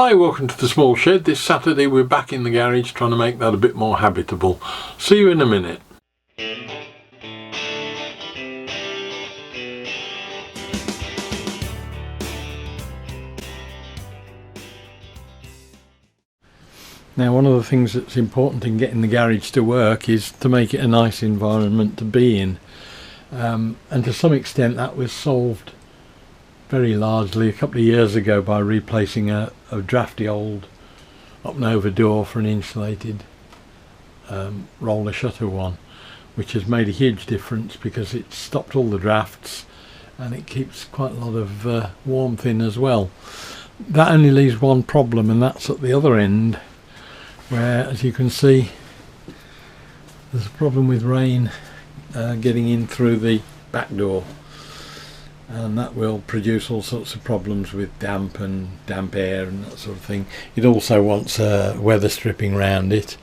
Hi, welcome to the small shed. This Saturday we're back in the garage trying to make that a bit more habitable. See you in a minute. Now, one of the things that's important in getting the garage to work is to make it a nice environment to be in. And to some extent that was solved very largely a couple of years ago by replacing a drafty old up and over door for an insulated roller shutter one, which has made a huge difference because it stopped all the drafts and it keeps quite a lot of warmth in as well. That only leaves one problem, and that's at the other end, where, as you can see, there's a problem with rain getting in through the back door, and that will produce all sorts of problems with damp air and that sort of thing. It also wants weather stripping around it,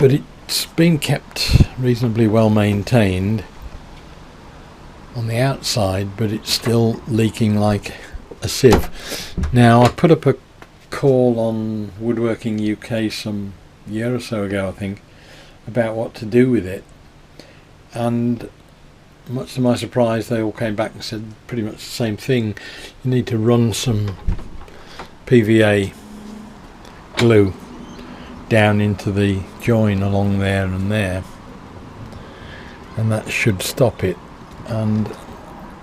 but it's been kept reasonably well maintained on the outside, but it's still leaking like a sieve. Now, I put up a call on Woodworking UK some year or so ago, I think, about what to do with it, and much to my surprise they all came back and said pretty much the same thing. You need to run some PVA glue down into the join along there and there, and that should stop it. And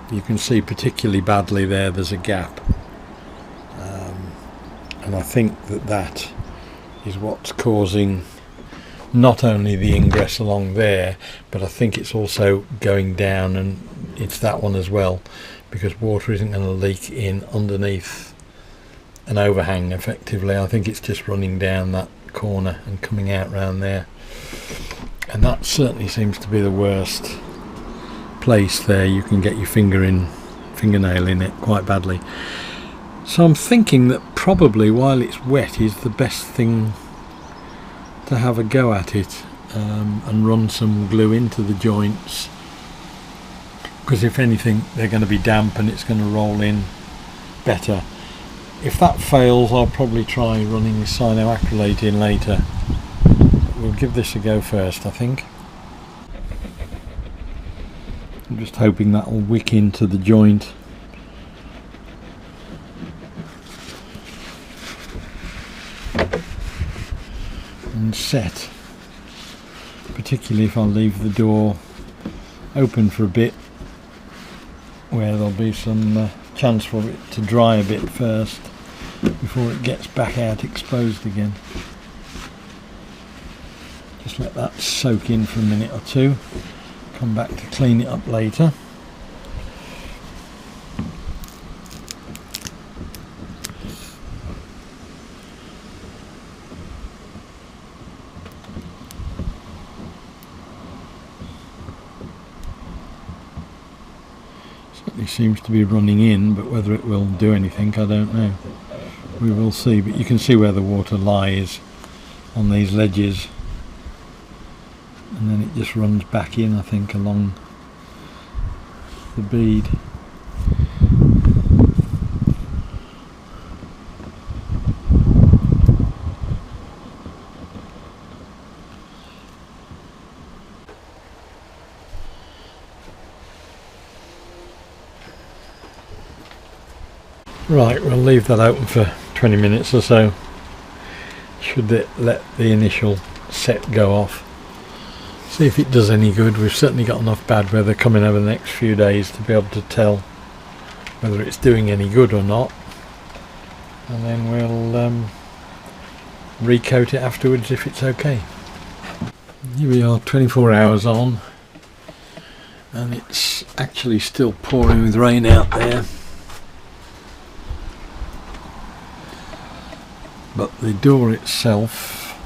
you can see particularly badly there's a gap, and I think that is what's causing not only the ingress along there, but I think it's also going down, and it's that one as well, because water isn't going to leak in underneath an overhang effectively. I think it's just running down that corner and coming out round there, and that certainly seems to be the worst place there. You can get your fingernail in it quite badly. So I'm thinking that probably while it's wet is the best thing to have a go at it, and run some glue into the joints, because if anything they're going to be damp and it's going to roll in better. If that fails, I'll probably try running cyanoacrylate in later. But we'll give this a go first, I think. I'm just hoping that will wick into the joint. And set, particularly if I leave the door open for a bit, where there'll be some chance for it to dry a bit first before it gets back out exposed again. Just let that soak in for a minute or two, come back to clean it up later. Certainly seems to be running in, but whether it will do anything I don't know. We will see, but you can see where the water lies on these ledges, and then it just runs back in, I think, along the bead. Right, we'll leave that open for 20 minutes or so. Should it let the initial set go off. See if it does any good. We've certainly got enough bad weather coming over the next few days to be able to tell whether it's doing any good or not. And then we'll recoat it afterwards if it's okay. Here we are, 24 hours on, and it's actually still pouring with rain out there. But the door itself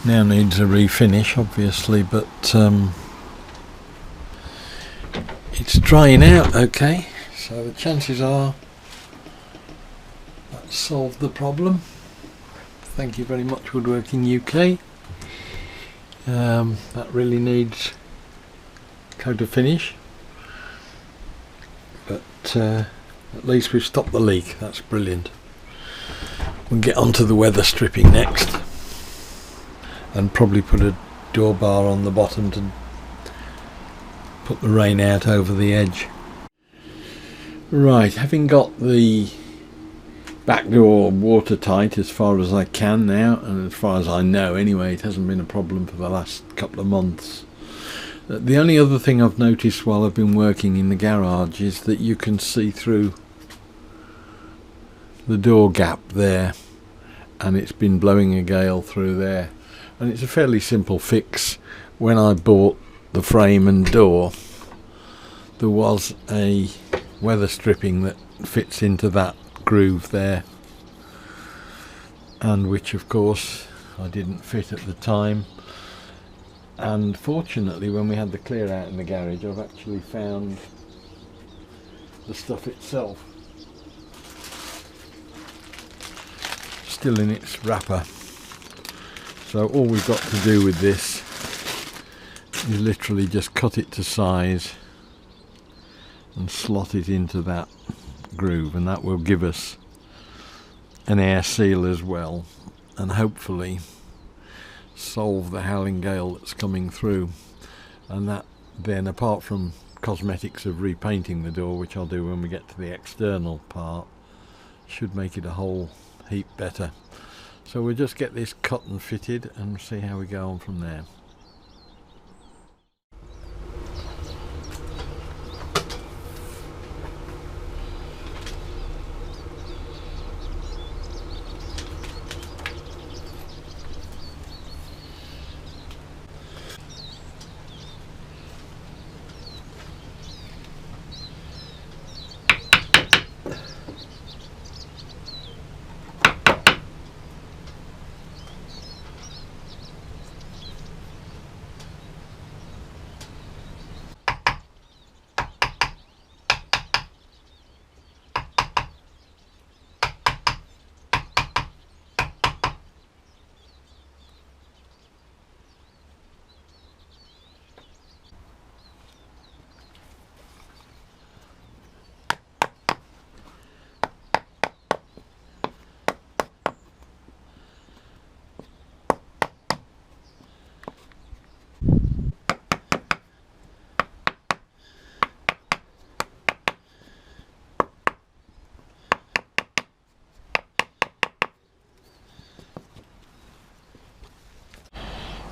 now needs a refinish, obviously, but it's drying out okay, so the chances are that's solved the problem. Thank you very much, Woodworking UK. That really needs coat of finish, but at least we've stopped the leak. That's brilliant. We'll get onto the weather stripping next, and probably put a door bar on the bottom to put the rain out over the edge. Right, having got the back door watertight as far as I can now, and as far as I know anyway, it hasn't been a problem for the last couple of months. The only other thing I've noticed while I've been working in the garage is that you can see through the door gap there, and it's been blowing a gale through there, and it's a fairly simple fix. When I bought the frame and door, there was a weather stripping that fits into that groove there, and which of course I didn't fit at the time, and fortunately when we had the clear out in the garage I've actually found the stuff itself still in its wrapper. So all we've got to do with this is literally just cut it to size and slot it into that groove, and that will give us an air seal as well, and hopefully solve the howling gale that's coming through. And that then, apart from cosmetics of repainting the door, which I'll do when we get to the external part, should make it a whole heap better. So we'll just get this cut and fitted and see how we go on from there.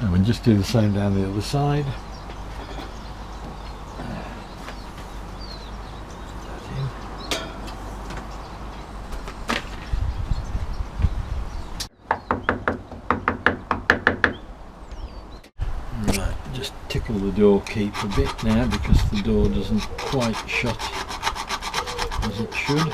And we'll just do the same down the other side. Right, just tickle the door keep a bit now because the door doesn't quite shut as it should.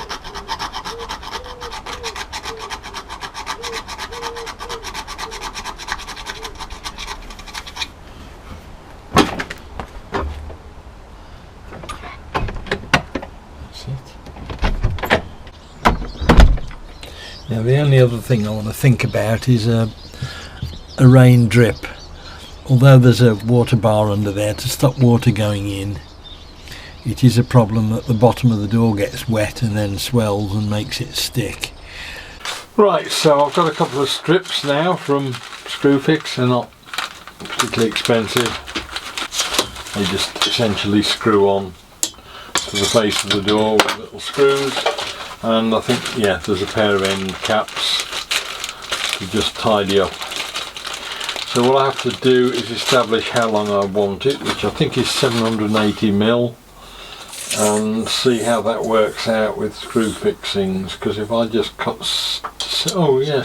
Now the only other thing I want to think about is a rain drip. Although there's a water bar under there to stop water going in, it is a problem that the bottom of the door gets wet and then swells and makes it stick. Right, so I've got a couple of strips now from Screwfix. They're not particularly expensive. They just essentially screw on to the face of the door with little screws. And I think, yeah, there's a pair of end caps to just tidy up. So what I have to do is establish how long I want it, which I think is 780mm, and see how that works out with screw fixings. Because if I just cut, 78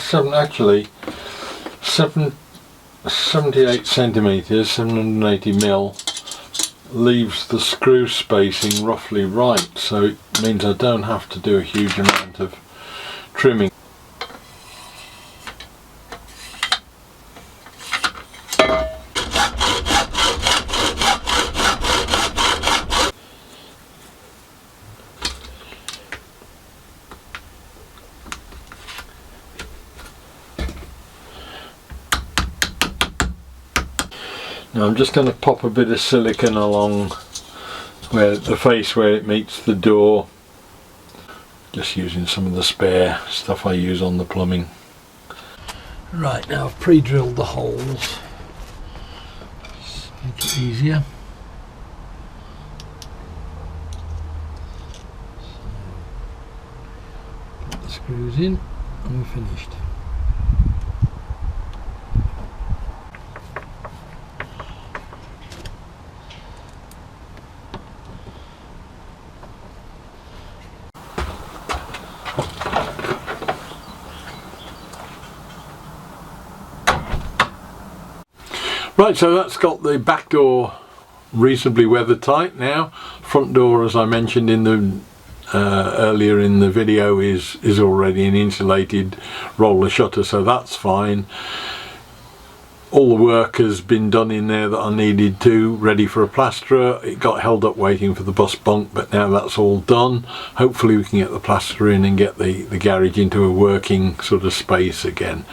centimeters, 780mm, leaves the screw spacing roughly right, so it means I don't have to do a huge amount of trimming. Now I'm just going to pop a bit of silicone along where the face where it meets the door, just using some of the spare stuff I use on the plumbing. Right, now I've pre-drilled the holes, just make it easier. Put the screws in and we're finished. Right, so that's got the back door reasonably weather tight now. Front door, as I mentioned in the earlier in the video, is already an insulated roller shutter, so that's fine. All the work has been done in there that I needed to, ready for a plasterer. It got held up waiting for the bus bunk, but now that's all done. Hopefully we can get the plasterer in and get the garage into a working sort of space again.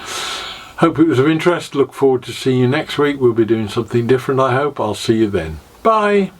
Hope it was of interest. Look forward to seeing you next week. We'll be doing something different, I hope. I'll see you then. Bye.